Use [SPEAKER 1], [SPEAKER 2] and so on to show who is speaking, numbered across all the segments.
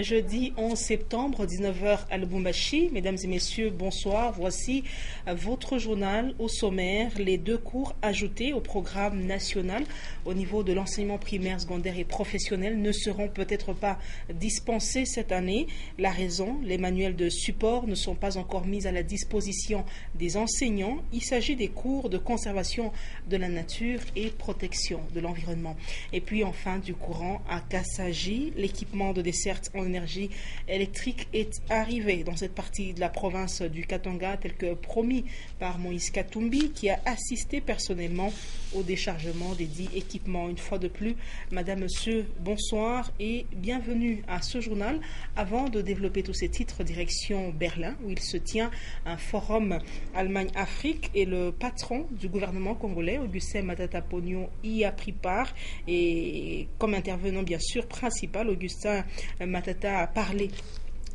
[SPEAKER 1] Jeudi 11 septembre, 19h à Lubumbashi. Mesdames et messieurs, bonsoir. Voici votre journal au sommaire. Les 2 cours ajoutés au programme national au niveau de l'enseignement primaire, secondaire et professionnel ne seront peut-être pas dispensés cette année. La raison, les manuels de support ne sont pas encore mis à la disposition des enseignants. Il s'agit des cours de conservation de la nature et protection de l'environnement. Et puis enfin du courant à Kassaji, l'équipement de desserte en énergie électrique est arrivé dans cette partie de la province du Katanga tel que promis par Moïse Katumbi qui a assisté personnellement au déchargement des dits équipements. Une fois de plus, Madame, Monsieur, bonsoir et bienvenue à ce journal. Avant de développer tous ces titres, direction Berlin où il se tient un forum Allemagne-Afrique et le patron du gouvernement congolais, Augustin Matata Ponyo, y a pris part et comme intervenant bien sûr principal, Augustin Matata a parlé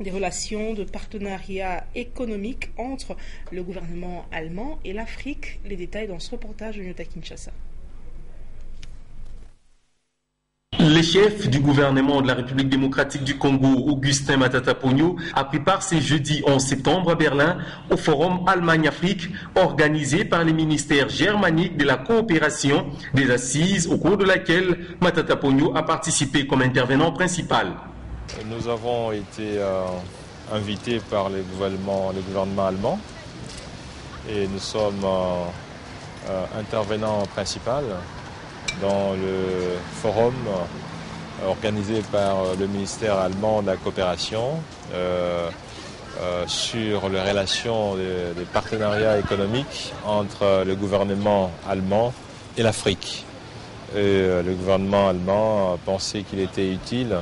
[SPEAKER 1] des relations de partenariat économique entre le gouvernement allemand et l'Afrique. Les détails dans ce reportage de Nyota Kinshasa.
[SPEAKER 2] Le chef du gouvernement de la République démocratique du Congo, Augustin Matata Ponyo, a pris part ce jeudi 11 septembre à Berlin au forum Allemagne-Afrique organisé par les ministères germaniques de la coopération des assises au cours de laquelle Matata Ponyo a participé comme intervenant principal.
[SPEAKER 3] Nous avons été invités par le gouvernement allemand et nous sommes intervenants principal dans le forum organisé par le ministère allemand de la coopération sur les relations des partenariats économiques entre le gouvernement allemand et l'Afrique. Le gouvernement allemand a pensé qu'il était utile,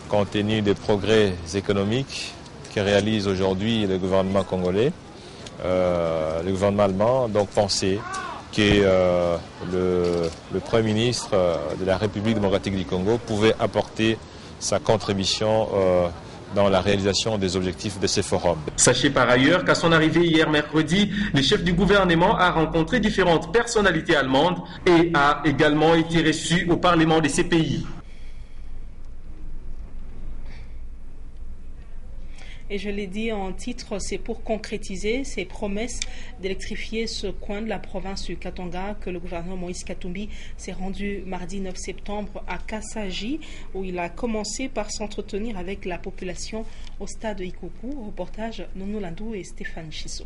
[SPEAKER 3] compte tenu des progrès économiques que réalise aujourd'hui le gouvernement congolais. Le gouvernement allemand a donc pensé que le Premier ministre de la République démocratique du Congo pouvait apporter sa contribution dans la réalisation des objectifs de ces forums.
[SPEAKER 2] Sachez par ailleurs qu'à son arrivée hier mercredi, le chef du gouvernement a rencontré différentes personnalités allemandes et a également été reçu au Parlement de ces pays.
[SPEAKER 1] Et je l'ai dit en titre, c'est pour concrétiser ces promesses d'électrifier ce coin de la province du Katanga que le gouvernement Moïse Katumbi s'est rendu mardi 9 septembre à Kassaji, où il a commencé par s'entretenir avec la population au stade Ikoku. Reportage Nono Landou et Stéphane Chisso.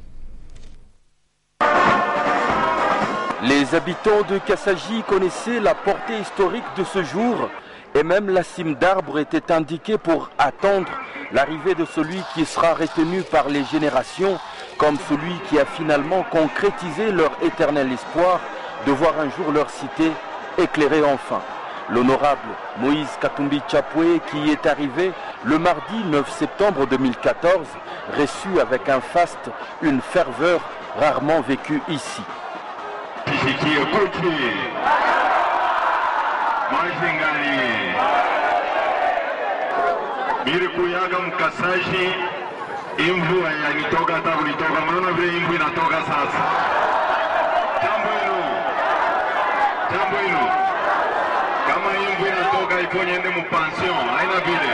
[SPEAKER 4] Les habitants de Kassaji connaissaient la portée historique de ce jour et même la cime d'arbre était indiquée pour attendre l'arrivée de celui qui sera retenu par les générations comme celui qui a finalement concrétisé leur éternel espoir de voir un jour leur cité éclairée enfin. L'honorable Moïse Katumbi Chapwe qui est arrivé le mardi 9 septembre 2014, reçu avec un faste, une ferveur rarement vécue ici.
[SPEAKER 5] Nilikuyaga Mkasaji, imvua yanitoka hata kunitoka, maana vile imvua inatoka sasa. Jambo hilo, kama imvua inatoka ipo niende mpension, haina vile.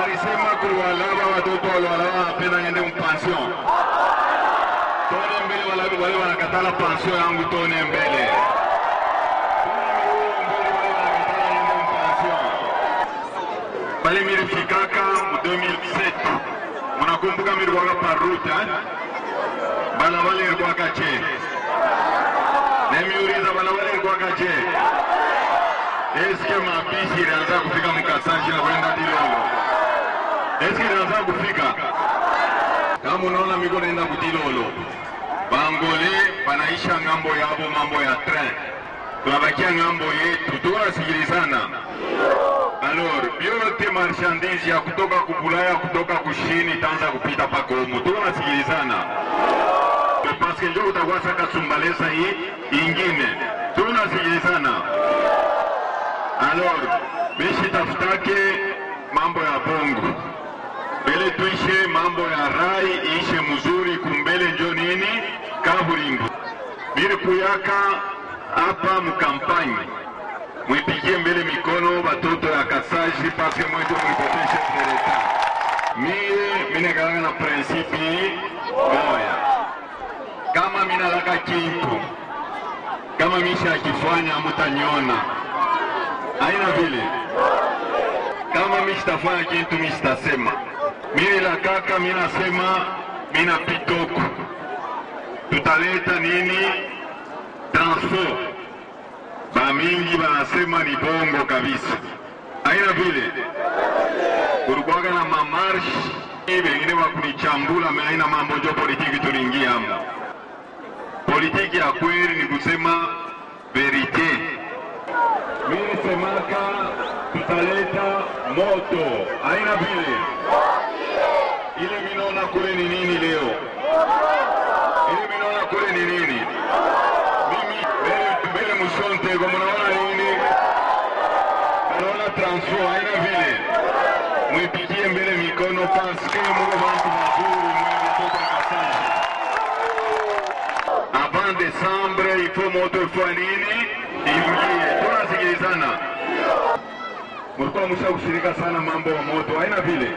[SPEAKER 5] Alisema kuwalaba watoto walala apenda niende mpension. Tone mbele wale wanakatala pension yangu tone mbele. Bale mirifikaka mu 2007 munakumbuka mirikuwaka par route balabala ilikuwaka je nemiuliza balabala ilikuwaka je eske mabisi ilianza kufika Mkasaji na kwenda Dilolo eske ilianza kufika kama unaona miko naenda Dilolo bangole banaisha ngambo yabo mambo ya train tunabakia ngambo yetu tunasikilizana. Alors, biote marchandise ya kutoka kubulaya kutoka kushini itaanza kupita pako humu. Tunasikilizana. Parce que ndio utakuwa saka sumbalesa hii ingine. Tunasikilizana. Alors, bishi tafutake mambo ya bongo. Bele tuishe mambo ya rai ishe mzuri kumbele njo nini? Kaburimbo. Bili kuyaka hapa mkampanyi. Mwipigie mbele mikono watoto ya Kasaji parce que moi je suis chef de l'État. Mimi nikaanga na principe moja. Kama mimi nataka kitu, kama misha akifanya mtaniona. Haina vile. Kama mimi sitafanya kitu mimi sitasema. Mimi la kaka mimi nasema mimi napita huko. Tutaleta nini? Transfert. Bamingi banasema ni bongo kabisa. Haina vile. Kulikuwa na mamarsh wengine wakunichambula na haina mambo jo politiki tuliingia hapo. Politiki ya kweli ni kusema verite. Mimi semaka tutaleta moto. Haina vile. Ile minaona kule ni nini leo? Ile minaona kule ni nini? Mimi mbele mshonte kwa mnaona nini? Naona transfer haina vile. Mwipigie mbele mikono paske mwe bantu mazuri mwe kutoka Kasaji. Avant décembre il faut moto kwa nini? Ingie. Tunasikilizana. Mlikuwa mshaushirika sana mambo ya moto haina vile.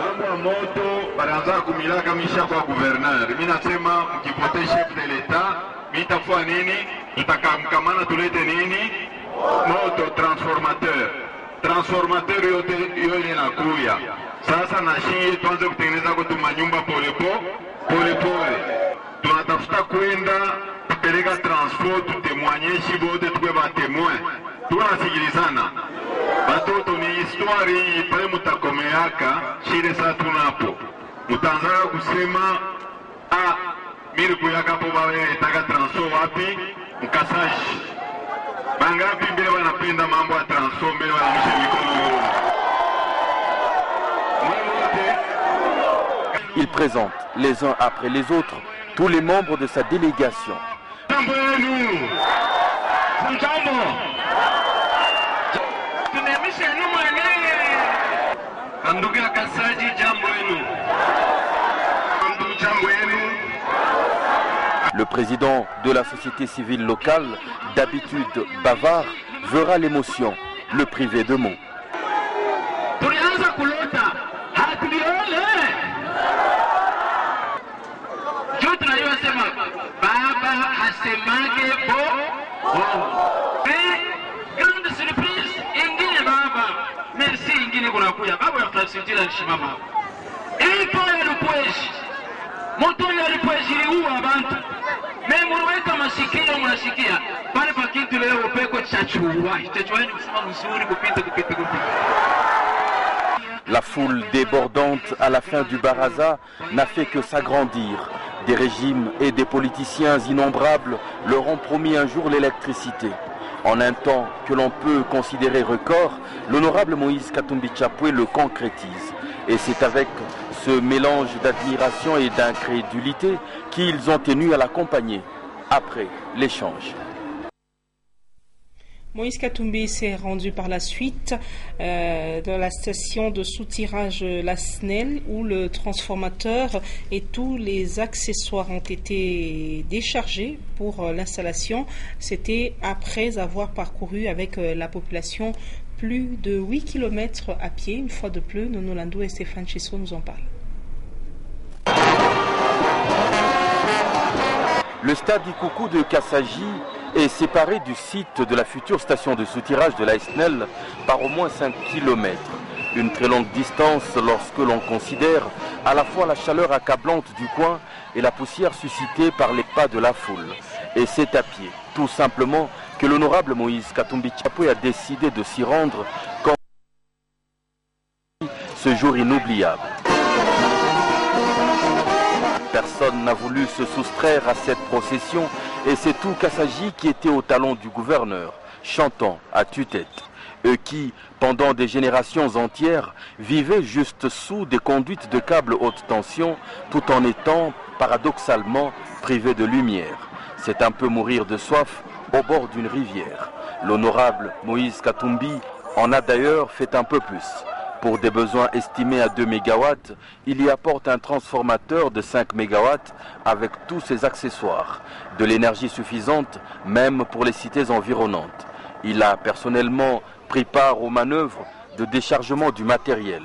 [SPEAKER 5] Mambo ya moto banaanza kumilaka misha kwa gouverneur. Mimi nasema mkipote chef de l'État, mitafua nini? Tutakamkamana tulete nini? Moto transformateur. Transformateur yote yote inakuya. Sasa na shie tuanze kutengeneza kwa manyumba pole pole. Tunatafuta kwenda kupeleka transport tutemwanyeshi bote tukwe ba témoin. Tunasikilizana. Batoto ni histoire pale mutakomeaka shire saa tunapo. Mutaanza kusema mimi kuyaka po bawe itaka transfert wapi? Mkasaji. Bangapi mbele wanapenda mambo ya transfert mbele wanamsha mikono.
[SPEAKER 4] Il présente les uns après les autres tous les membres de sa délégation. Le président de la société civile locale, d'habitude bavard, verra l'émotion, le privé de mots. La foule débordante à la fin du baraza n'a fait que s'agrandir. Des régimes et des politiciens innombrables leur ont promis un jour l'électricité. En un temps que l'on peut considérer record, l'honorable Moïse Katumbi Chapwe le concrétise. Et c'est avec ce mélange d'admiration et d'incrédulité qu'ils ont tenu à l'accompagner après l'échange.
[SPEAKER 1] Moïse Katumbi s'est rendu par la suite dans la station de soutirage La SNEL où le transformateur et tous les accessoires ont été déchargés pour l'installation. C'était après avoir parcouru avec la population plus de 8 km à pied. Une fois de plus, Nono Landou et Stéphane Chissot nous en parlent.
[SPEAKER 4] Le stade Ikuku de Kasaji est séparé du site de la future station de soutirage de la SNEL par au moins 5 km. Une très longue distance lorsque l'on considère à la fois la chaleur accablante du coin et la poussière suscitée par les pas de la foule. Et c'est à pied, tout simplement, que l'honorable Moïse Katumbi Chapwe a décidé de s'y rendre quand ce jour inoubliable. Personne n'a voulu se soustraire à cette procession et c'est tout Kasaji qui était au talon du gouverneur, chantant à tue-tête. Eux qui, pendant des générations entières, vivaient juste sous des conduites de câbles haute tension tout en étant paradoxalement privés de lumière. C'est un peu mourir de soif au bord d'une rivière. L'honorable Moïse Katumbi en a d'ailleurs fait un peu plus. Pour des besoins estimés à 2 MW, il y apporte un transformateur de 5 MW avec tous ses accessoires. De l'énergie suffisante même pour les cités environnantes. Il a personnellement pris part aux manœuvres de déchargement du matériel.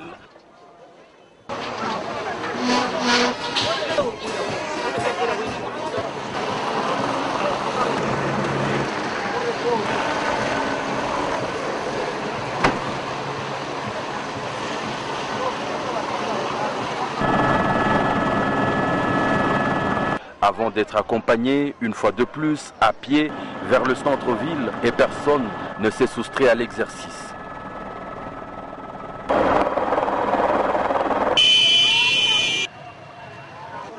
[SPEAKER 4] Avant d'être accompagné, une fois de plus, à pied, vers le centre-ville, et personne ne s'est soustrait à l'exercice.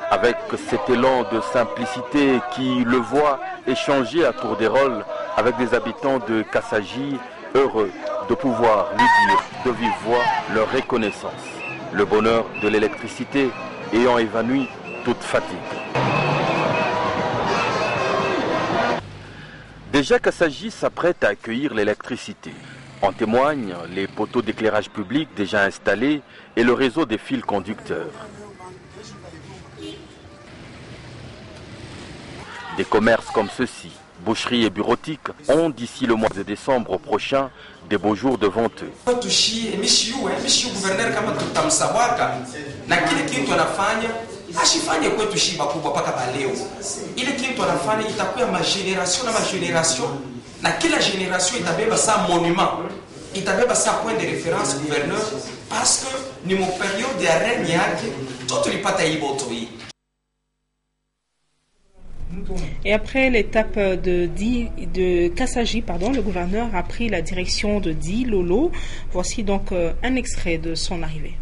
[SPEAKER 4] Avec cet élan de simplicité qui le voit échanger à tour des rôles avec des habitants de Kassaji, heureux de pouvoir lui dire de vive voix leur reconnaissance. Le bonheur de l'électricité ayant évanoui toute fatigue. Déjà Kassaji s'apprête à accueillir l'électricité. En témoignent les poteaux d'éclairage public déjà installés et le réseau des fils conducteurs. Des commerces comme ceux-ci, boucheries et bureautiques, ont d'ici le mois de décembre prochain des beaux jours devant eux.
[SPEAKER 6] Ashifanye kwetu shiba kubwa paka baleo. Ile kitu anafanya itakuwa mageneration na mageneration na kila generation itabeba sa monument. Itabeba sa point de référence gouverneur parce que ni mon période ya règne yake tout lipata iboto hii.
[SPEAKER 1] Et après l'étape de Kassaji, le gouverneur a pris la direction de Di Lolo. Voici donc un extrait de son arrivée.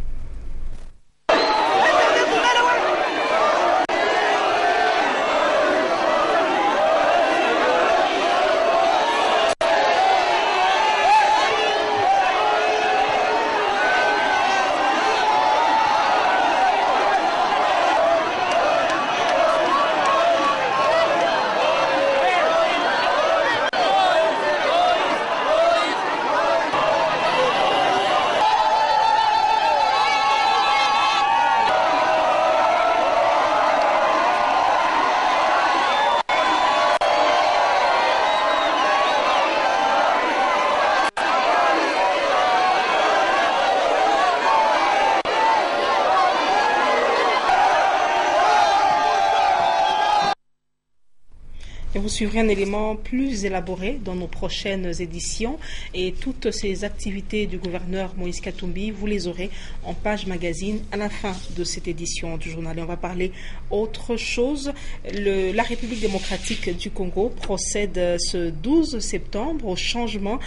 [SPEAKER 1] Et vous suivrez un élément plus élaboré dans nos prochaines éditions et toutes ces activités du gouverneur Moïse Katumbi, vous les aurez en page magazine à la fin de cette édition du journal. Et on va parler autre chose. La République démocratique du Congo procède ce 12 septembre au changement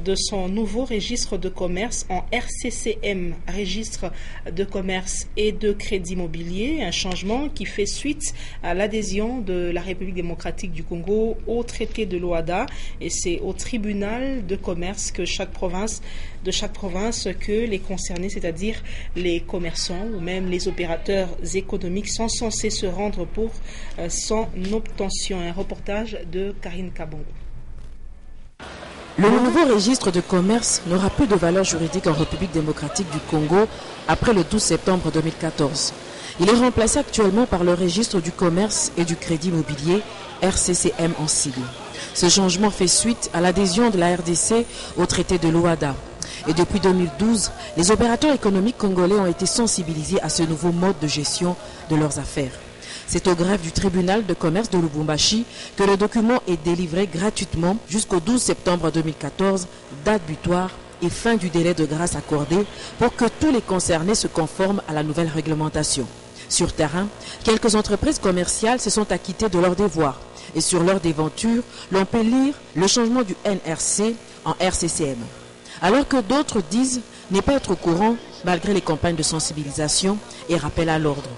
[SPEAKER 1] de son nouveau registre de commerce en RCCM, registre de commerce et de crédit immobilier, un changement qui fait suite à l'adhésion de la République démocratique du Congo au traité de l'OHADA, et c'est au tribunal de commerce de chaque province que les concernés, c'est-à-dire les commerçants ou même les opérateurs économiques, sont censés se rendre pour son obtention. Un reportage de Karine Kabongo.
[SPEAKER 7] Le nouveau registre de commerce n'aura plus de valeur juridique en République démocratique du Congo après le 12 septembre 2014. Il est remplacé actuellement par le registre du commerce et du crédit immobilier, RCCM en sigle. Ce changement fait suite à l'adhésion de la RDC au traité de l'OHADA. Et depuis 2012, les opérateurs économiques congolais ont été sensibilisés à ce nouveau mode de gestion de leurs affaires. C'est au greffe du tribunal de commerce de Lubumbashi que le document est délivré gratuitement jusqu'au 12 septembre 2014, date butoir et fin du délai de grâce accordé pour que tous les concernés se conforment à la nouvelle réglementation. Sur terrain, quelques entreprises commerciales se sont acquittées de leurs devoirs et sur leur déventure, l'on peut lire le changement du NRC en RCCM. Alors que d'autres disent ne pas être au courant malgré les campagnes de sensibilisation et rappel à l'ordre.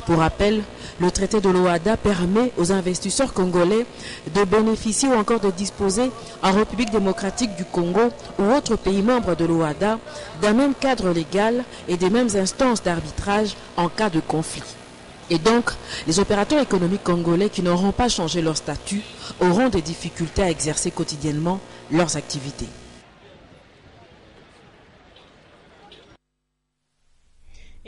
[SPEAKER 7] Pour rappel, le traité de l'OHADA permet aux investisseurs congolais de bénéficier ou encore de disposer en République démocratique du Congo ou autres pays membres de l'OHADA d'un même cadre légal et des mêmes instances d'arbitrage en cas de conflit. Et donc, les opérateurs économiques congolais qui n'auront pas changé leur statut auront des difficultés à exercer quotidiennement leurs activités.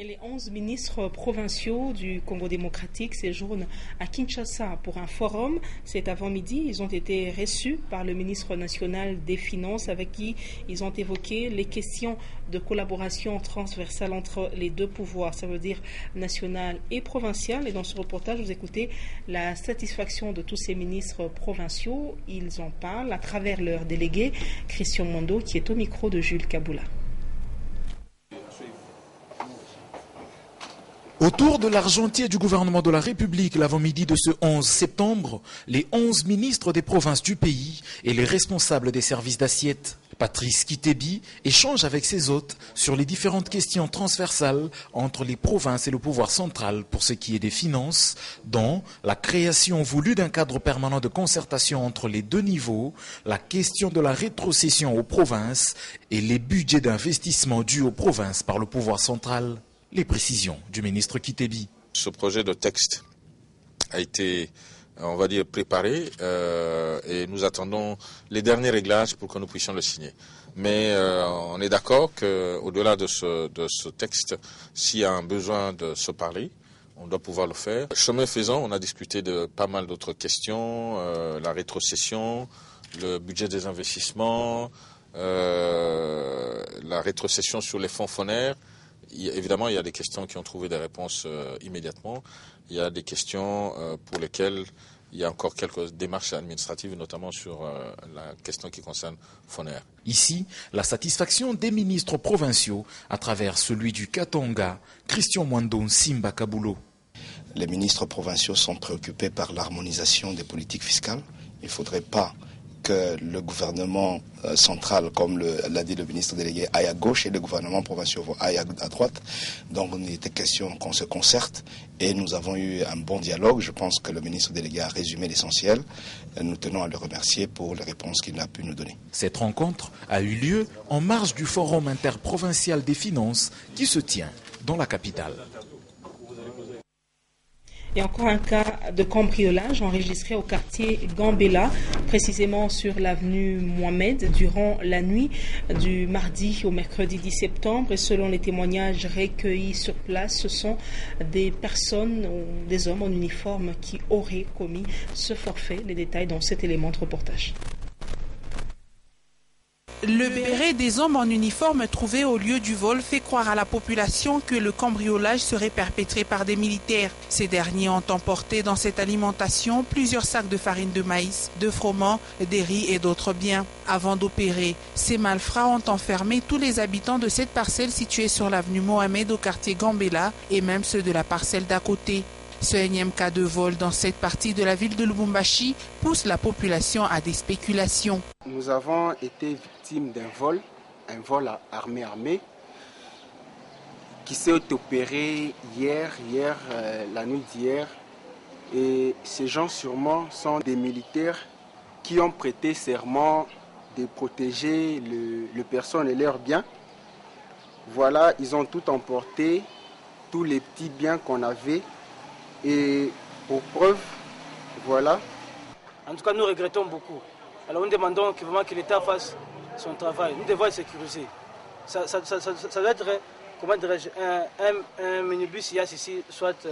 [SPEAKER 1] Et les 11 ministres provinciaux du Congo démocratique séjournent à Kinshasa pour un forum. Cet avant-midi, ils ont été reçus par le ministre national des Finances avec qui ils ont évoqué les questions de collaboration transversale entre les deux pouvoirs, ça veut dire national et provincial. Et dans ce reportage, vous écoutez la satisfaction de tous ces ministres provinciaux. Ils en parlent à travers leur délégué, Christian Mondo, qui est au micro de Jules Kaboula.
[SPEAKER 8] Autour de l'argentier du gouvernement de la République l'avant-midi de ce 11 septembre, les 11 ministres des provinces du pays et les responsables des services d'assiette, Patrice Kitebi, échange avec ses hôtes sur les différentes questions transversales entre les provinces et le pouvoir central pour ce qui est des finances, dont la création voulue d'un cadre permanent de concertation entre les deux niveaux, la question de la rétrocession aux provinces et les budgets d'investissement dus aux provinces par le pouvoir central. Les précisions du ministre Kitebi.
[SPEAKER 9] Ce projet de texte a été, on va dire, préparé et nous attendons les derniers réglages pour que nous puissions le signer. Mais on est d'accord qu'au-delà de ce texte, s'il y a un besoin de se parler, on doit pouvoir le faire. Chemin faisant, on a discuté de pas mal d'autres questions, la rétrocession, le budget des investissements, la rétrocession sur les fonds fonnaires. Évidemment, il y a des questions qui ont trouvé des réponses immédiatement. Il y a des questions pour lesquelles il y a encore quelques démarches administratives, notamment sur la question qui concerne Fonaire.
[SPEAKER 8] Ici, la satisfaction des ministres provinciaux à travers celui du Katanga, Christian Mwando Simba Kabulo.
[SPEAKER 10] Les ministres provinciaux sont préoccupés par l'harmonisation des politiques fiscales. Il ne faudrait pas que le gouvernement central, comme l'a dit le ministre délégué, aille à gauche et le gouvernement provincial aille à droite. Donc il était question qu'on se concerte et nous avons eu un bon dialogue. Je pense que le ministre délégué a résumé l'essentiel. Nous tenons à le remercier pour les réponses qu'il a pu nous donner.
[SPEAKER 8] Cette rencontre a eu lieu en marge du Forum interprovincial des finances qui se tient dans la capitale.
[SPEAKER 1] Et encore un cas de cambriolage enregistré au quartier Gambela, précisément sur l'avenue Mohamed, durant la nuit du mardi au mercredi 10 septembre. Et selon les témoignages recueillis sur place, ce sont des personnes, des hommes en uniforme qui auraient commis ce forfait. Les détails dans cet élément de reportage.
[SPEAKER 11] Le béret des hommes en uniforme trouvé au lieu du vol fait croire à la population que le cambriolage serait perpétré par des militaires. Ces derniers ont emporté dans cette alimentation plusieurs sacs de farine de maïs, de froment, des riz et d'autres biens. Avant d'opérer, ces malfrats ont enfermé tous les habitants de cette parcelle située sur l'avenue Mohamed au quartier Gambela et même ceux de la parcelle d'à côté. Ce énième cas de vol dans cette partie de la ville de Lubumbashi pousse la population à des spéculations.
[SPEAKER 12] Nous avons été victimes d'un vol, un vol armé, qui s'est opéré la nuit d'hier. Et ces gens sûrement sont des militaires qui ont prêté serment de protéger les personnes et leurs biens. Voilà, ils ont tout emporté, tous les petits biens qu'on avait. Et pour preuve, voilà.
[SPEAKER 13] En tout cas, nous regrettons beaucoup. Alors nous demandons vraiment que l'État fasse son travail. Nous devons être sécurisés. Ça doit être, comment dirais-je, un minibus ici, soit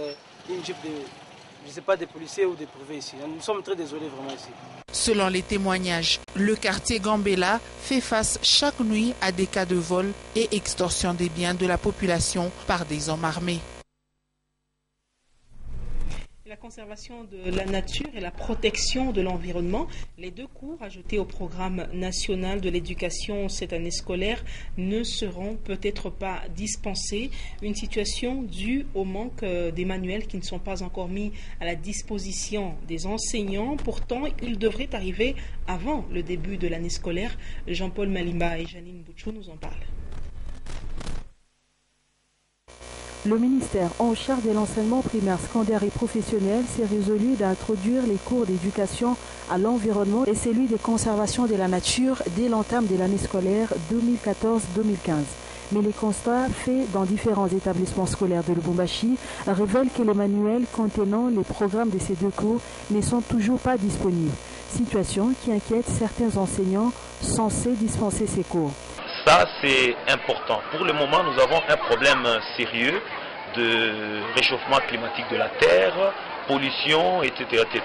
[SPEAKER 13] une jeep je ne sais pas, des policiers ou des privés ici. Nous sommes très désolés vraiment ici.
[SPEAKER 11] Selon les témoignages, le quartier Gambela fait face chaque nuit à des cas de vol et extorsion des biens de la population par des hommes armés.
[SPEAKER 1] La conservation de la nature et la protection de l'environnement, les deux cours ajoutés au programme national de l'éducation cette année scolaire ne seront peut-être pas dispensés. Une situation due au manque des manuels qui ne sont pas encore mis à la disposition des enseignants. Pourtant, ils devraient arriver avant le début de l'année scolaire. Jean-Paul Malimba et Janine Bouchou nous en parlent.
[SPEAKER 14] Le ministère en charge de l'enseignement primaire, secondaire et professionnel s'est résolu d'introduire les cours d'éducation à l'environnement et celui de conservation de la nature dès l'entame de l'année scolaire 2014-2015. Mais les constats faits dans différents établissements scolaires de Lubumbashi révèlent que les manuels contenant les programmes de ces deux cours ne sont toujours pas disponibles. Situation qui inquiète certains enseignants censés dispenser ces cours.
[SPEAKER 15] ça, c'est important. Pour le moment, nous avons un problème sérieux de réchauffement climatique de la Terre, pollution, etc., etc.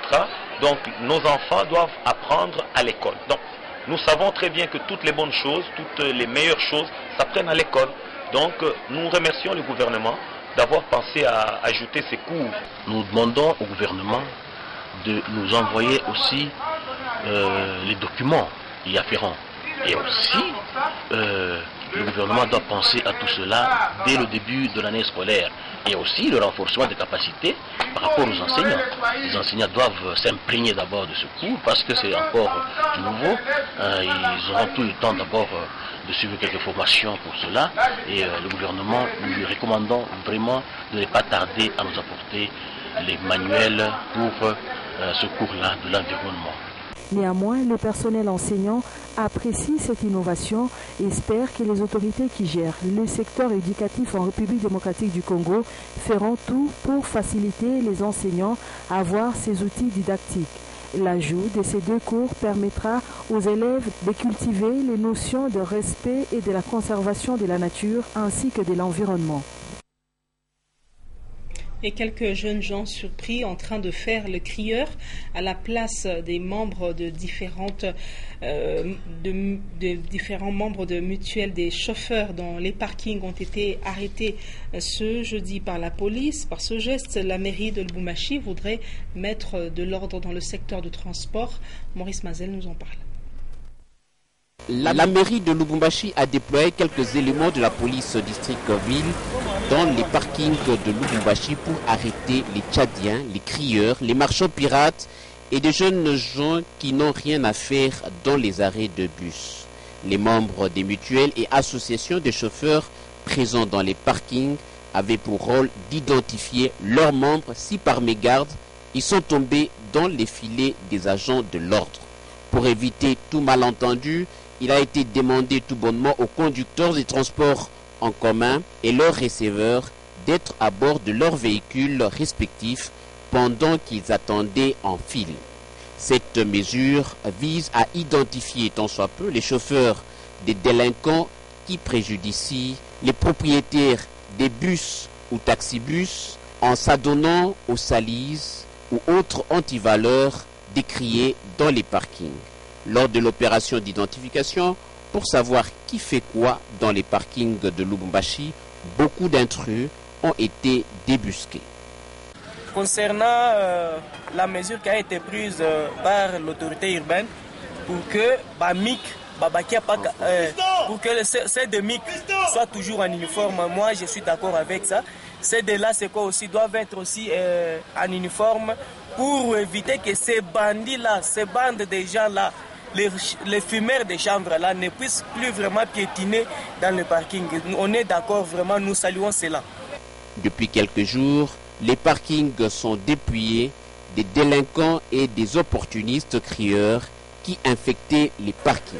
[SPEAKER 15] Donc, nos enfants doivent apprendre à l'école. Donc, nous savons très bien que toutes les bonnes choses, toutes les meilleures choses s'apprennent à l'école. Donc, nous remercions le gouvernement d'avoir pensé à ajouter ces cours.
[SPEAKER 16] Nous demandons au gouvernement de nous envoyer aussi les documents y afférents. Et aussi, le gouvernement doit penser à tout cela dès le début de l'année scolaire. Et aussi le renforcement des capacités par rapport aux enseignants. Les enseignants doivent s'imprégner d'abord de ce cours parce que c'est encore nouveau. Ils auront tout le temps d'abord de suivre quelques formations pour cela. Et le gouvernement, nous lui recommandons vraiment de ne pas tarder à nous apporter les manuels pour ce cours-là de l'environnement.
[SPEAKER 14] Néanmoins, le personnel enseignant apprécie cette innovation et espère que les autorités qui gèrent le secteur éducatif en République démocratique du Congo feront tout pour faciliter les enseignants à avoir ces outils didactiques. L'ajout de ces deux cours permettra aux élèves de cultiver les notions de respect et de la conservation de la nature ainsi que de l'environnement.
[SPEAKER 1] Et quelques jeunes gens surpris en train de faire le crieur à la place des membres de différents membres de mutuelles des chauffeurs dans les parkings ont été arrêtés ce jeudi par la police. Par ce geste, la mairie de Lubumbashi voudrait mettre de l'ordre dans le secteur du transport. Maurice Mazel nous en parle.
[SPEAKER 17] La mairie de Lubumbashi a déployé quelques éléments de la police district-ville dans les parkings de Lubumbashi pour arrêter les Tchadiens, les crieurs, les marchands pirates et des jeunes gens qui n'ont rien à faire dans les arrêts de bus. Les membres des mutuelles et associations de chauffeurs présents dans les parkings avaient pour rôle d'identifier leurs membres si par mégarde ils sont tombés dans les filets des agents de l'ordre. Pour éviter tout malentendu, il a été demandé tout bonnement aux conducteurs des transports en commun et leurs receveurs d'être à bord de leurs véhicules respectifs pendant qu'ils attendaient en file. Cette mesure vise à identifier tant soit peu les chauffeurs des délinquants qui préjudicient les propriétaires des bus ou taxibus en s'adonnant aux salises ou autres antivaleurs décriés dans les parkings. Lors de l'opération d'identification, pour savoir qui fait quoi dans les parkings de Lubumbashi, beaucoup d'intrus ont été débusqués.
[SPEAKER 18] Concernant la mesure qui a été prise par l'autorité urbaine pour que ces deux MIC soient toujours en uniforme, moi je suis d'accord avec ça. Ces deux-là, c'est quoi aussi, doivent être aussi en uniforme pour éviter que ces bandits-là, ces bandes de gens-là, les fumeurs de chanvre-là ne puissent plus vraiment piétiner dans le parking. On est d'accord, vraiment, nous saluons cela.
[SPEAKER 17] Depuis quelques jours, les parkings sont dépouillés des délinquants et des opportunistes crieurs qui infectaient les parkings.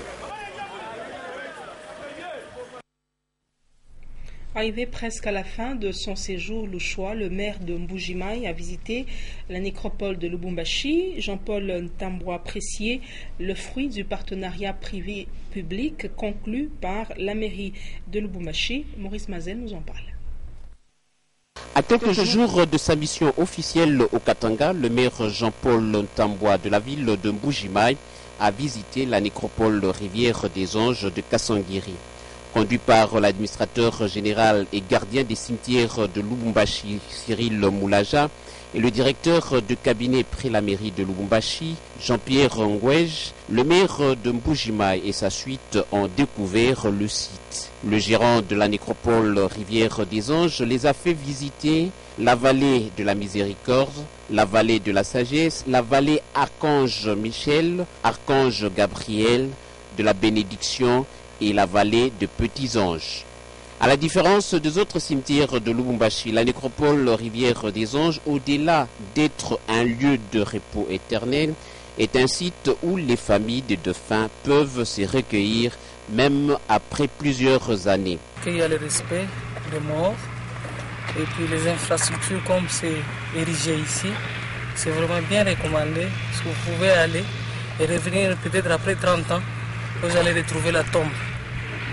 [SPEAKER 1] Arrivé presque à la fin de son séjour louchois, le maire de Mbujimayi a visité la nécropole de Lubumbashi. Jean-Paul Ntambwe apprécié le fruit du partenariat privé-public conclu par la mairie de Lubumbashi. Maurice Mazel nous en parle.
[SPEAKER 17] À quelques jours de sa mission officielle au Katanga, le maire Jean-Paul Ntambwe de la ville de Mbujimayi a visité la nécropole Rivière des Anges de Kassangiri. Conduit par l'administrateur général et gardien des cimetières de Lubumbashi, Cyril Moulaja, et le directeur de cabinet près la mairie de Lubumbashi, Jean-Pierre Ngwej, le maire de Mbujimayi et sa suite ont découvert le site. Le gérant de la nécropole Rivière des Anges les a fait visiter la vallée de la Miséricorde, la vallée de la Sagesse, la vallée Archange Michel, Archange Gabriel, de la Bénédiction et la vallée de Petits Anges. À la différence des autres cimetières de Lubumbashi, la nécropole Rivière des Anges, au-delà d'être un lieu de repos éternel, est un site où les familles des défunts peuvent se recueillir même après plusieurs années.
[SPEAKER 19] Il y a le respect des morts et puis les infrastructures comme c'est érigé ici, c'est vraiment bien recommandé. Parce que vous pouvez aller et revenir peut-être après 30 ans, vous allez retrouver la tombe.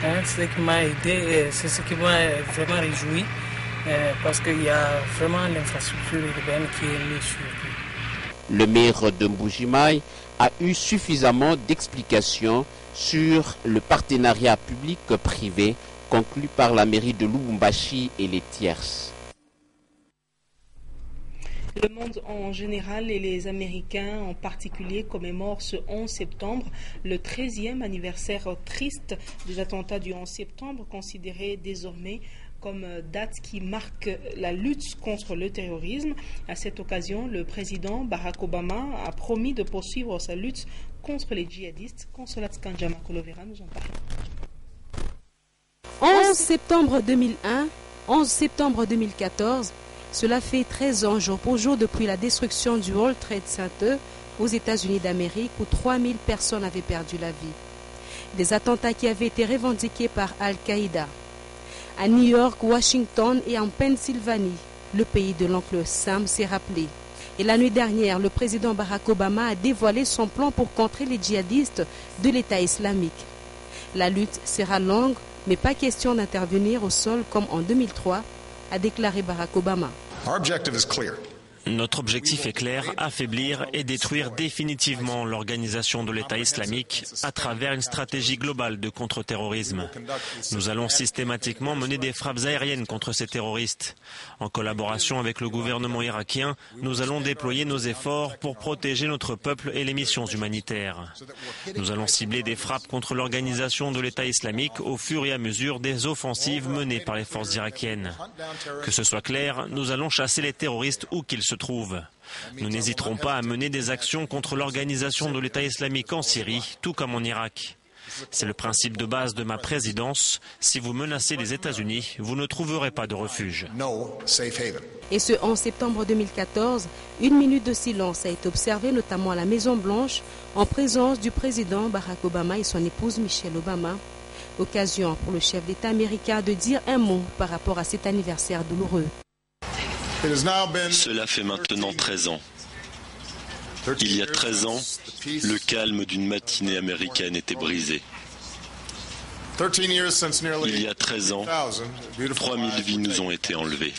[SPEAKER 19] Hein, c'est ce qui m'a aidé, c'est ce qui m'a vraiment réjoui, parce qu'il y a vraiment l'infrastructure urbaine qui est mise sur pied.
[SPEAKER 17] Le maire de Mbuji-Mayi a eu suffisamment d'explications sur le partenariat public-privé conclu par la mairie de Lubumbashi et les tierces.
[SPEAKER 1] Le monde en général et les Américains en particulier commémorent ce 11 septembre, le 13e anniversaire triste des attentats du 11 septembre, considéré désormais comme date qui marque la lutte contre le terrorisme. À cette occasion, le président Barack Obama a promis de poursuivre sa lutte contre les djihadistes. Consolat Kanjama Kolovera nous en parle.
[SPEAKER 20] 11 septembre 2001, 11 septembre 2014, cela fait 13 ans jour pour jour depuis la destruction du World Trade Center aux États-Unis d'Amérique où 3000 personnes avaient perdu la vie. Des attentats qui avaient été revendiqués par Al-Qaïda. À New York, Washington et en Pennsylvanie, le pays de l'oncle Sam s'est rappelé. Et la nuit dernière, le président Barack Obama a dévoilé son plan pour contrer les djihadistes de l'État islamique. La lutte sera longue, mais pas question d'intervenir au sol comme en 2003, a déclaré Barack Obama.
[SPEAKER 21] Notre objectif est clair, affaiblir et détruire définitivement l'organisation de l'État islamique à travers une stratégie globale de contre-terrorisme. Nous allons systématiquement mener des frappes aériennes contre ces terroristes. En collaboration avec le gouvernement irakien, nous allons déployer nos efforts pour protéger notre peuple et les missions humanitaires. Nous allons cibler des frappes contre l'organisation de l'État islamique au fur et à mesure des offensives menées par les forces irakiennes. Que ce soit clair, nous allons chasser les terroristes où qu'ils se trouvent. Nous n'hésiterons pas à mener des actions contre l'organisation de l'État islamique en Syrie, tout comme en Irak. C'est le principe de base de ma présidence. Si vous menacez les États-Unis, vous ne trouverez pas de refuge.
[SPEAKER 20] Et ce 11 septembre 2014, une minute de silence a été observée notamment à la Maison-Blanche en présence du président Barack Obama et son épouse Michelle Obama. Occasion pour le chef d'État américain de dire un mot par rapport à cet anniversaire douloureux.
[SPEAKER 22] Cela fait maintenant 13 ans. Il y a 13 ans, le calme d'une matinée américaine était brisé. Il y a 13 ans, 3000 vies nous ont été enlevées.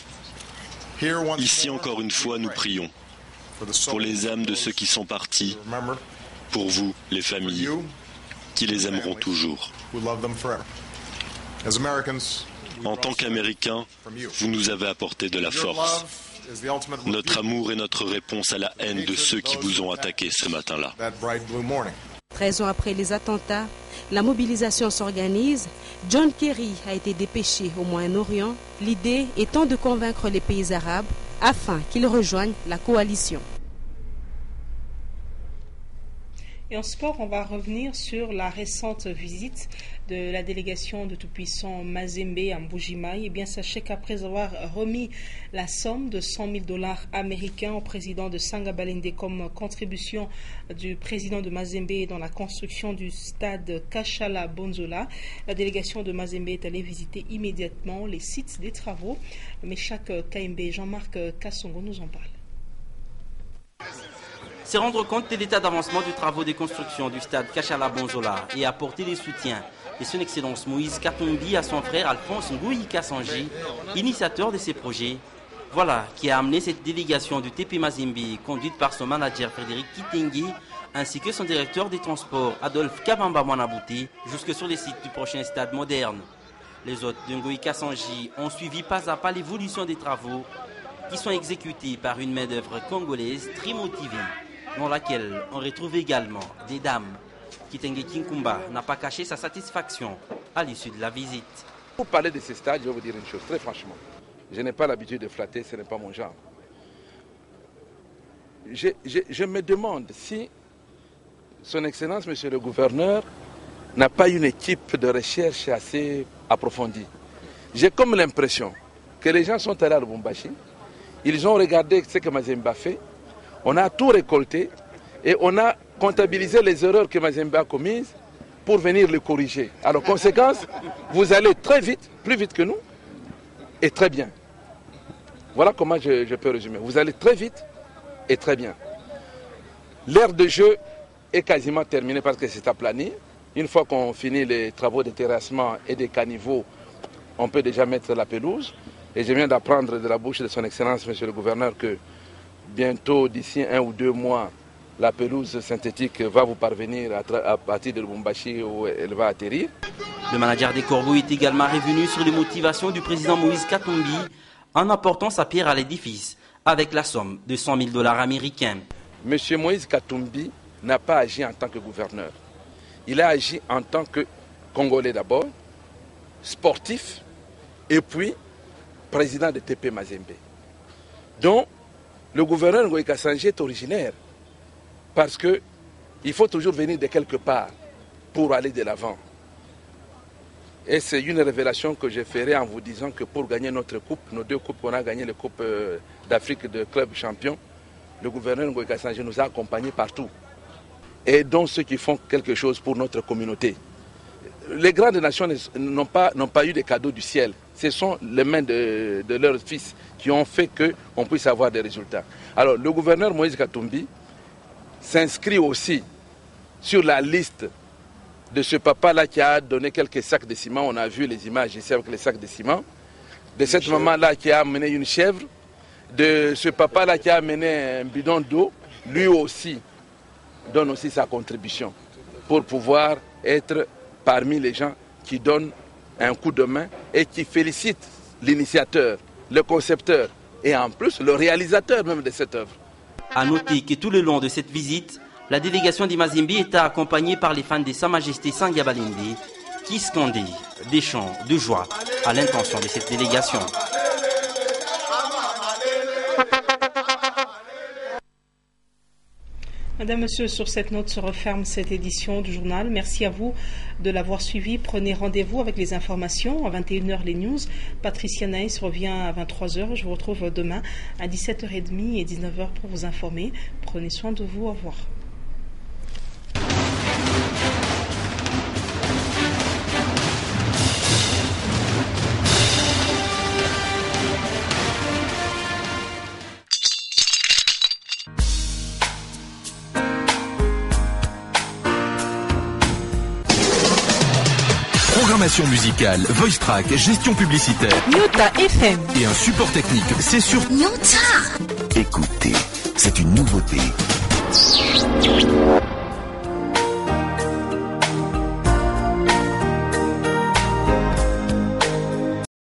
[SPEAKER 22] Ici, encore une fois, nous prions pour les âmes de ceux qui sont partis, pour vous, les familles, qui les aimeront toujours. En tant qu'Américains, vous nous avez apporté de la force. Notre amour est notre réponse à la haine de ceux qui vous ont attaqué ce matin-là.
[SPEAKER 20] 13 ans après les attentats, la mobilisation s'organise. John Kerry a été dépêché au Moyen-Orient, l'idée étant de convaincre les pays arabes afin qu'ils rejoignent la coalition.
[SPEAKER 1] Et en sport, on va revenir sur la récente visite de la délégation de tout-puissant Mazembe à Mbuji-Mayi. Eh bien, sachez qu'après avoir remis la somme de $100 000 américains au président de Sanga Balende comme contribution du président de Mazembe dans la construction du stade Kachala Bonzola, la délégation de Mazembe est allée visiter immédiatement les sites des travaux. Meshak KMB, Jean-Marc Kassongo nous en parle.
[SPEAKER 23] C'est rendre compte de l'état d'avancement des travaux de construction du stade Kachala Bonzola et apporter des soutiens de son Excellence Moïse Katumbi à son frère Alphonse Ngouyi Kassanji, initiateur de ces projets. Voilà qui a amené cette délégation du TP Mazembe, conduite par son manager Frédéric Kitengui, ainsi que son directeur des transports Adolphe Kabamba Mwanabouté, jusque sur les sites du prochain stade moderne. Les hôtes de Ngouyi Kassanji ont suivi pas à pas l'évolution des travaux qui sont exécutés par une main-d'œuvre congolaise très motivée, dans laquelle on retrouve également des dames. Kitenge Kinkumba n'a pas caché sa satisfaction à l'issue de la visite.
[SPEAKER 24] Pour parler de ce stade, je vais vous dire une chose, très franchement. Je n'ai pas l'habitude de flatter, ce n'est pas mon genre. Je me demande si son Excellence, Monsieur le Gouverneur, n'a pas une équipe de recherche assez approfondie. J'ai comme l'impression que les gens sont allés à Lubumbashi, ils ont regardé ce que Mazembe a fait, on a tout récolté et on a comptabilisé les erreurs que Mazembe a commises pour venir les corriger. Alors, conséquence, vous allez très vite, plus vite que nous, et très bien. Voilà comment je peux résumer. Vous allez très vite et très bien. L'ère de jeu est quasiment terminée parce que c'est aplani. Une fois qu'on finit les travaux de terrassement et des caniveaux, on peut déjà mettre la pelouse. Et je viens d'apprendre de la bouche de son Excellence, Monsieur le Gouverneur, que bientôt, d'ici 1 ou 2 mois, la pelouse synthétique va vous parvenir à partir de Lubumbashi où elle va atterrir.
[SPEAKER 23] Le manager des Corbeaux est également revenu sur les motivations du président Moïse Katumbi en apportant sa pierre à l'édifice avec la somme de $100 000 américains.
[SPEAKER 24] Monsieur Moïse Katumbi n'a pas agi en tant que gouverneur. Il a agi en tant que Congolais d'abord, sportif, et puis président de TP Mazembe, dont le gouverneur Ngoï Kassanji est originaire, parce qu'il faut toujours venir de quelque part pour aller de l'avant. Et c'est une révélation que je ferai en vous disant que pour gagner notre coupe, nos 2 coupes qu'on a gagné, la Coupe d'Afrique de club champion, le gouverneur Ngoï Kassanji nous a accompagnés partout. Et dont ceux qui font quelque chose pour notre communauté. Les grandes nations n'ont pas eu de cadeaux du ciel. Ce sont les mains de leurs fils qui ont fait qu'on puisse avoir des résultats. Alors le gouverneur Moïse Katumbi s'inscrit aussi sur la liste de ce papa-là qui a donné quelques sacs de ciment. On a vu les images ici avec les sacs de ciment. De cette maman-là qui a amené une chèvre. De ce papa-là qui a amené un bidon d'eau. Lui aussi donne aussi sa contribution pour pouvoir être parmi les gens qui donnent un coup de main et qui félicitent l'initiateur, le concepteur et en plus le réalisateur même de cette œuvre.
[SPEAKER 23] A noter que tout le long de cette visite, la délégation d'Imazimbi était accompagnée par les fans de Sa Majesté Sangya Balinde qui scandaient des chants de joie à l'intention de cette délégation.
[SPEAKER 1] Madame, Monsieur, sur cette note se referme cette édition du journal. Merci à vous de l'avoir suivi. Prenez rendez-vous avec les informations. À 21h, les news. Patricia Naïs revient à 23h. Je vous retrouve demain à 17h30 et 19h pour vous informer. Prenez soin de vous. Au revoir.
[SPEAKER 2] Programmation musicale, voice track, gestion publicitaire.
[SPEAKER 3] Nyota FM.
[SPEAKER 2] Et un support technique, c'est sur
[SPEAKER 3] Nyota.
[SPEAKER 2] Écoutez, c'est une nouveauté.